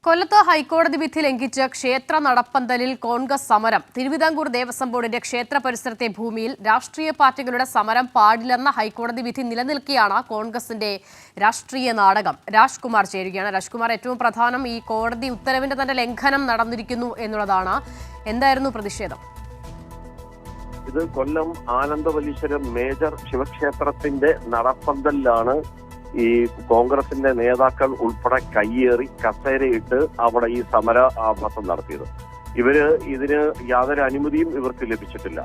കൊല്ലത്ത് ഹൈക്കോടതി വിധി ലംഘിച്ച് ക്ഷേത്ര നടപ്പന്തലിൽ കോൺഗ്രസ് സമരം. തിരുവിതാംകൂർ ദേവസ്വം ബോർഡിന്റെ ക്ഷേത്ര പരിസരത്തെ ഭൂമിയിൽ രാഷ്ട്രീയ പാർട്ടികളുടെ സമരം പാടില്ലെന്ന ഹൈക്കോടതി വിധി നിലനിൽക്കെയാണ് കോൺഗ്രസിന്റെ രാഷ്ട്രീയ നാടകം. രാജ്കുമാർ ചേരുകയാണ്. രാജ്കുമാർ, ഏറ്റവും പ്രധാനം ഈ കോടതി ഉത്തരവിന്റെ തന്നെ ലംഘനം നടന്നിരിക്കുന്നു എന്നുള്ളതാണ്. എന്തായിരുന്നു പ്രതിഷേധം? ഇത് കൊല്ലം ആനന്ദവല്ലീശ്വരം മേജർ ശിവക്ഷേത്രത്തിന്റെ നടപ്പന്തലിലാണ് ഈ കോൺഗ്രസിന്റെ നേതാക്കൾ ഉൾപ്പെടെ കയ്യേറി കസേരയിട്ട് അവിടെ ഈ സമരവാസം നടത്തിയത്. ഇതിന് യാതൊരു അനുമതിയും ഇവർക്ക് ലഭിച്ചിട്ടില്ല.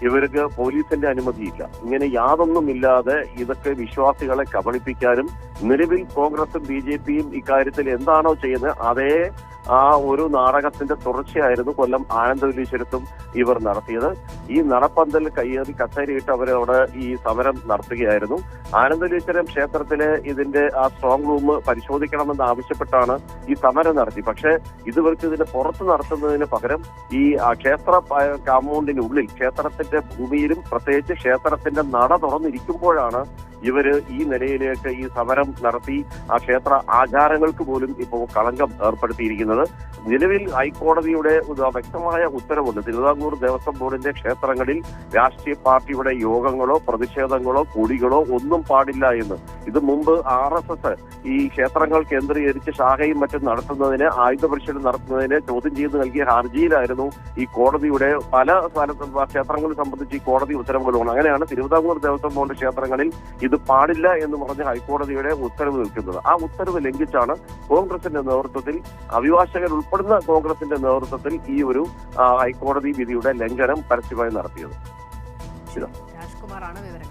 ഇവർക്ക് പോലീസിന്റെ അനുമതിയില്ല. ഇങ്ങനെ യാതൊന്നുമില്ലാതെ ഇതൊക്കെ വിശ്വാസികളെ കബളിപ്പിക്കാനും നിലവിൽ കോൺഗ്രസും BJPയും ഇക്കാര്യത്തിൽ എന്താണോ ചെയ്യുന്നത് അതേ ഒരു നാടകത്തിന്റെ തുടർച്ചയായിരുന്നു കൊല്ലം ആനന്ദവല്ലീശ്വരത്തും ഇവർ നടത്തിയത്. ഈ നടപ്പന്തൽ കയ്യേറി കസേരയിട്ട് അവരവിടെ ഈ സമരം നടത്തുകയായിരുന്നു. ആനന്ദവല്ലീശ്വരം ക്ഷേത്രത്തിലെ ഇതിന്റെ സ്ട്രോങ് റൂം പരിശോധിക്കണമെന്ന് ആവശ്യപ്പെട്ടാണ് ഈ സമരം നടത്തി. പക്ഷേ ഇവർക്ക് ഇതിന് പുറത്ത് നടത്തുന്നതിന് പകരം ഈ ക്ഷേത്ര കാമ്പൗണ്ടിനുള്ളിൽ ക്ഷേത്രത്തിന്റെ ഭൂമിയിലും പ്രത്യേകിച്ച് ക്ഷേത്രത്തിന്റെ നട തുറന്നിരിക്കുമ്പോഴാണ് ഇവര് ഈ നിലയിലേക്ക് ഈ സമരം നടത്തി ആ ക്ഷേത്ര ആചാരങ്ങൾക്ക് പോലും ഇപ്പോൾ കളങ്കം ഏർപ്പെടുത്തിയിരിക്കുന്നത്. നിലവിൽ ഹൈക്കോടതിയുടെ വ്യക്തമായ ഉത്തരവുണ്ട്. തിരുവിതാംകൂർ ദേവസ്വം ബോർഡിന്റെ ക്ഷേത്രങ്ങളിൽ രാഷ്ട്രീയ പാർട്ടിയുടെ യോഗങ്ങളോ പ്രതിഷേധങ്ങളോ കൊടികളോ ഒന്നും പാടില്ല എന്ന്. ഇത് മുമ്പ് RSS ഈ ക്ഷേത്രങ്ങൾ കേന്ദ്രീകരിച്ച് ശാഖയും മറ്റും നടത്തുന്നതിന് ആയുധ പരിശീലനം നടത്തുന്നതിന് ചോദ്യം ചെയ്ത് നൽകിയ ഹർജിയിലായിരുന്നു ഈ കോടതിയുടെ പല ക്ഷേത്രങ്ങളെ സംബന്ധിച്ച് ഈ കോടതി ഉത്തരവുകളുമാണ്. അങ്ങനെയാണ് തിരുവിതാംകൂർ ദേവസ്വം ബോർഡ് ക്ഷേത്രങ്ങളിൽ ഇത് പാടില്ല എന്ന് പറഞ്ഞ് ഹൈക്കോടതിയുടെ ഉത്തരവ് നിൽക്കുന്നത്. ആ ഉത്തരവ് ലംഘിച്ചാണ് കോൺഗ്രസിന്റെ നേതൃത്വത്തിൽ അഭിഭാഷകർ ഉൾപ്പെടുന്ന കോൺഗ്രസിന്റെ നേതൃത്വത്തിൽ ഈ ഒരു ഹൈക്കോടതി വിധിയുടെ ലംഘനം പരസ്യമായി നടത്തിയത്. രാജ്കുമാറാണ് വിവരങ്ങൾ.